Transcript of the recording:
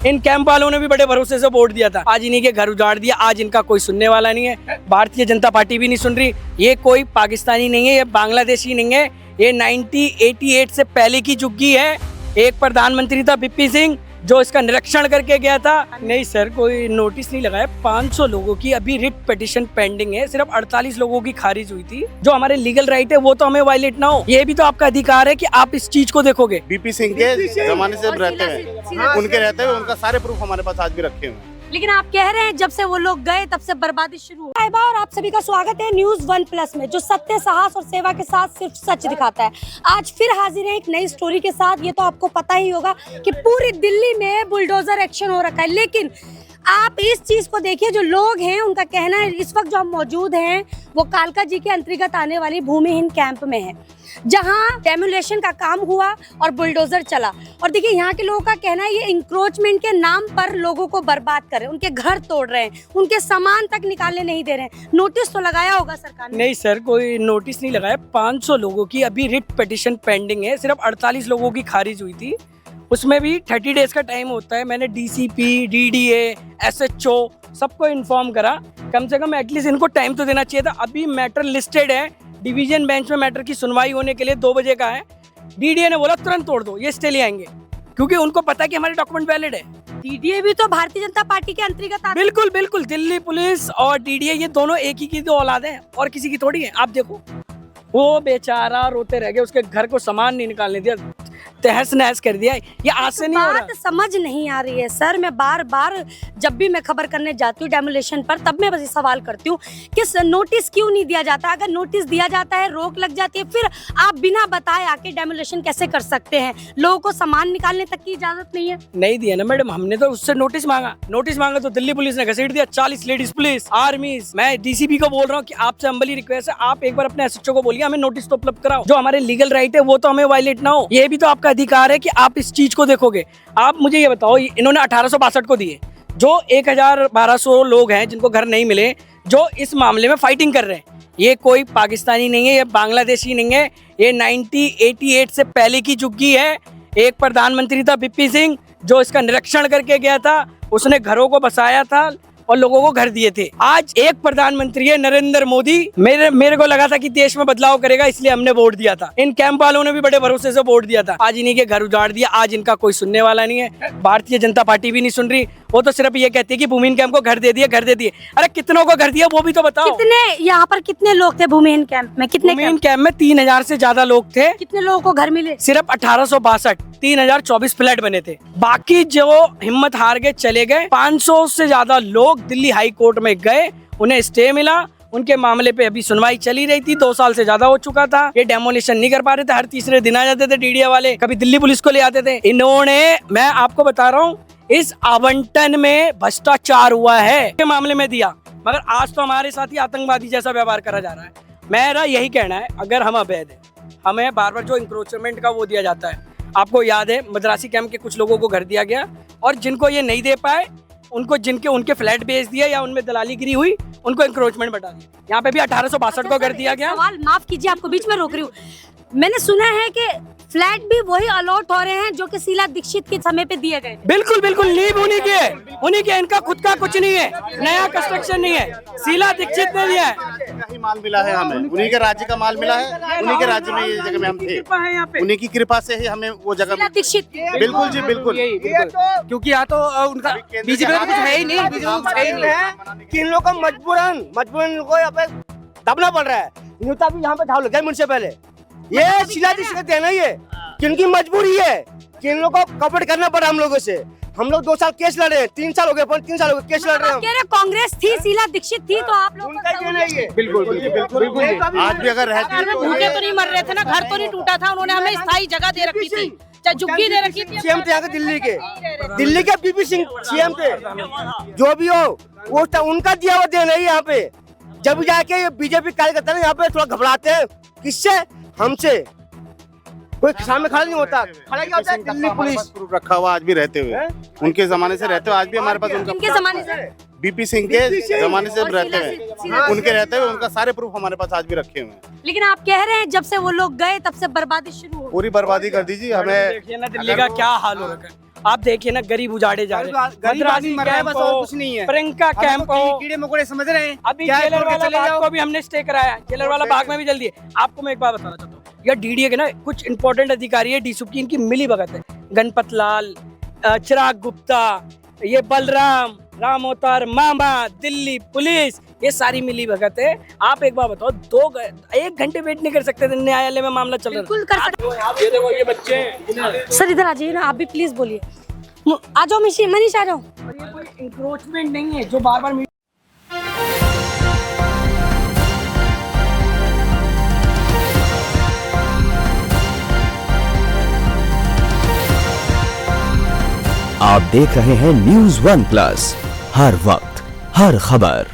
इन camp वालों ने भी बड़े भरोसे से वोट दिया था, आज इन्हीं के घर उजाड़ दिया। आज इनका कोई सुनने वाला नहीं है, भारतीय जनता पार्टी भी नहीं सुन रही। ये कोई पाकिस्तानी नहीं है, ये बांग्लादेशी नहीं है, ये 1988 से पहले की झुग्गी है। एक प्रधानमंत्री था बीपी सिंह जो इसका निरीक्षण करके गया था। नहीं सर, कोई नोटिस नहीं लगाया। 500 लोगों की अभी रिट पिटीशन पेंडिंग है, सिर्फ 48 लोगों की खारिज हुई थी। जो हमारे लीगल राइट है वो तो हमें वायलेट ना हो, ये भी तो आपका अधिकार है कि आप इस चीज को देखोगे। बीपी सिंह के जमाने से रहते हैं, उनके रहते हुए उनका सारे प्रूफ हमारे पास आज भी रखे हुए हैं। लेकिन आप कह रहे हैं जब से वो लोग गए तब से बर्बादी शुरू हुई। और आप सभी का स्वागत है न्यूज़ 1+ में, जो सत्य, साहस और सेवा के साथ सिर्फ सच दिखाता है। आज फिर हाजिर है एक नई स्टोरी के साथ। ये तो आपको पता ही होगा कि पूरी दिल्ली में बुलडोजर एक्शन हो रखा है, लेकिन आप इस चीज को देखिए, जो लोग हैं उनका कहना है, इस वक्त जो हम मौजूद हैं वो कालका जी के अंतर्गत आने वाली भूमिहीन कैंप में है, जहां डेमोलेशन का काम हुआ और बुलडोजर चला। और देखिए यहाँ के लोगों का कहना है ये इंक्रोचमेंट के नाम पर लोगों को बर्बाद कर रहे हैं, उनके घर तोड़ रहे हैं, उनके सामान तक निकालने नहीं दे रहे हैं। नोटिस तो लगाया होगा सरकार ने? नहीं सर, कोई नोटिस नहीं लगाया। 500 लोगों की अभी रिट पिटीशन पेंडिंग है, सिर्फ 48 लोगों की खारिज हुई थी। उसमें भी 30 डेज का टाइम होता है। मैंने डीसीपी, डीडीए, एसएचओ सबको इन्फॉर्म करा। कम से कम एटलीस्ट इनको टाइम तो देना चाहिए था। अभी मैटर लिस्टेड है, डिवीजन बेंच में मैटर की सुनवाई होने के लिए 2 बजे का है। डीडीए ने बोला तुरंत तोड़ दो, ये स्टे ले आएंगे, क्योंकि उनको पता है कि हमारे डॉक्यूमेंट वैलिड है। डीडीए भी तो भारतीय जनता पार्टी के अंतर्गत आता है। बिल्कुल बिल्कुल, दिल्ली पुलिस और डीडीए ये दोनों एक ही की तो औलाद है, और किसी की थोड़ी है। आप देखो, वो बेचारा रोते रह गए, उसके घर को सामान नहीं निकालने दिया, तहस नहस कर दिया। ये आज से नहीं हो रहा। बात समझ नहीं आ रही है सर। मैं बार बार जब भी मैं खबर करने जाती हूँ डेमोलेशन पर, तब मैं बस ये सवाल करती हूँ कि नोटिस क्यों नहीं दिया जाता? अगर नोटिस दिया जाता है, रोक लग जाती है, फिर आप बिना बताए आके डेमोलेशन कैसे कर सकते हैं? लोगों को सामान निकालने तक की इजाजत नहीं है। नहीं दिया ना मैडम, हमने तो उससे नोटिस मांगा तो दिल्ली पुलिस ने घसीट दिया। 40 लेडीज पुलिस, आर्मी। मैं डीसीपी को बोल रहा हूँ कि आपसे हम्बली रिक्वेस्ट है, आप एक बार अपने एसएचओ को बोलिए हमें नोटिस तो उपलब्ध कराओ। जो हमारे लीगल राइट है वो तो हमें वायलेट ना हो, ये भी तो आपका अधिकार है कि आप इस चीज को देखोगे। आप मुझे ये बताओ, इन्होंने 1862 को दिए, जो 1200 लोग हैं जिनको घर नहीं मिले, जो इस मामले में फाइटिंग कर रहे हैं। ये कोई पाकिस्तानी नहीं है, ये बांग्लादेशी नहीं है, ये 1988 से पहले की झुग्गी है। एक प्रधानमंत्री था बीपी सिंह जो इसका निरीक्षण करके गया था, उसने घरों को बसाया था और लोगों को घर दिए थे। आज एक प्रधानमंत्री है नरेंद्र मोदी। मेरे को लगा था कि देश में बदलाव करेगा, इसलिए हमने वोट दिया था। इन कैंप वालों ने भी बड़े भरोसे से वोट दिया था, आज इन्हीं के घर उजाड़ दिया। आज इनका कोई सुनने वाला नहीं है, भारतीय जनता पार्टी भी नहीं सुन रही। वो तो सिर्फ ये कहती है कि भूमिहीन कैंप को घर दे दिए, घर दे दिए। अरे कितनों को घर दिया वो भी तो बताओ। कितने यहाँ पर कितने लोग थे भूमिहीन कैंप में? कितने भूमिहीन कैंप में 3000 से ज्यादा लोग थे। कितने लोगों को घर मिले? सिर्फ 1862, 3024 फ्लैट बने थे। बाकी जो हिम्मत हार के चले गए, 500 से ज्यादा लोग दिल्ली हाई कोर्ट में गए, उन्हें स्टे मिला। उनके मामले पे अभी सुनवाई चली रही थी, 2 साल से ज्यादा हो चुका था। ये डेमोलिशन नहीं कर पा रहे थे, हर तीसरे दिन आ जाते थे डीडीए वाले, कभी दिल्ली पुलिस को ले आते थे। इन्होंने, मैं आपको बता रहा हूँ, इस आवंटन में भ्रष्टाचार हुआ है के मामले में दिया, मगर आज तो हमारे साथ ही आतंकवादी जैसा व्यवहार करा जा रहा है। मेरा यही कहना है, अगर हम अवैध है, हमें बार बार जो इंक्रोचमेंट का वो दिया जाता है, आपको याद है मद्रासी कैंप के कुछ लोगों को घर दिया गया, और जिनको ये नहीं दे पाए उनको, जिनके उनके फ्लैट बेच दिया या उनमें दलाली गिरी हुई, उनको इंक्रोचमेंट बता दिया। यहाँ पे भी 1862 को घर दिया गया। सवाल माफ कीजिए, आपको बीच में रोक रही हूँ। मैंने सुना है कि फ्लैट भी वही अलॉट हो रहे हैं जो कि शीला दीक्षित के समय पे दिए गए। बिल्कुल बिल्कुल, लीव उन्हीं के, इनका खुद का कुछ नहीं है, नया कंस्ट्रक्शन नहीं है, शीला दीक्षित ने दिया है। ही माल मिला है हमें, उन्हीं के राज्य का माल मिला है, उन्हीं के राज्य में ये जगह में हम थे, उन्हीं की कृपा से ही हमें वो जगह। शीला दीक्षित, बिल्कुल जी बिल्कुल, क्योंकि यहाँ तो उनका बीजेपी का कुछ है ही नहीं, बीजेपी कुछ है ही नहीं। कि इन लोग को मजबूरन को यहाँ पे दबना पड़ रहा है। न्यूता भी यहाँ पे ढाल लग गया मुझसे पहले। ये शीला दीक्षित का देना ही है कि इनकी मजबूरी है कि इन लोगों को कॉपरेट करना पड़ा हम लोगों से। हम लोग 2 साल केस लड़ रहे हैं, 3 साल हो गए, 3 साल हो गए केस लड़ रहे हैं। कांग्रेस थी, शीला दीक्षित थी, तो आप लोग उनका देना ही है। बिल्कुल आज भी अगर भूखे तो नहीं मर रहे थे ना, घर तो नहीं टूटा था। उन्होंने हमें स्थायी जगह दे रखी थी, चाहे झुग्गी दे रखी थी। सीएम थे यहाँ के दिल्ली के बीपी सिंह सीएम थे। जो भी हो वो उनका दिया हुआ देना ही यहाँ पे। जब जाके बीजेपी कार्यकर्ता यहाँ पे थोड़ा घबराते हैं, किससे? हमसे। कोई सामने खड़ा नहीं होता, खड़ा क्या होता है? दिल्ली पुलिस प्रूफ रखा हुआ आज भी रहते हुए, उनके जमाने से रहते हुए आज भी हमारे पास उनका इनके जमाने से बीपी सिंह के जमाने से रहते हैं, उनके रहते हुए उनका सारे प्रूफ हमारे पास आज भी रखे हुए हैं। लेकिन आप कह रहे हैं जब से वो लोग गए तब से बर्बादी शुरू हो। पूरी बर्बादी कर दीजिए हमें। देखिए ना दिल्ली का क्या हाल हो रखा है। आप देखिए ना, गरीब उजाड़े जा रहे हैं। गरीब आदमी मर रहा है, बस और कुछ नहीं है। प्रियंका कैंप हो, कीड़े मकोड़े समझ रहे हैं। अभी जेलर वाला बाग को भी हमने स्टे कराया, जेलर वाला बाग में भी जल्दी है। आपको मैं एक बात बताना चाहता हूँ, यह डीडीए के ना कुछ इंपॉर्टेंट अधिकारी है डीसू की, इनकी मिली भगत है। गणपत लाल, चिराग गुप्ता, ये बलराम, राम अवतार मामा, दिल्ली पुलिस, ये सारी मिली भगत है। आप एक बार बताओ, 1 घंटे वेट नहीं कर सकते थे, न्यायालय में मामला चल रहा बिल्कुल कर सकते। ये देखो ये बच्चे हैं। सर इधर आ जाइए ना, आप भी प्लीज बोलिए। आ जाओ मनीष आ जाओ। और ये कोई इंक्रोचमेंट नहीं है जो बार बार आप देख रहे हैं News One Plus, हर वक्त हर खबर।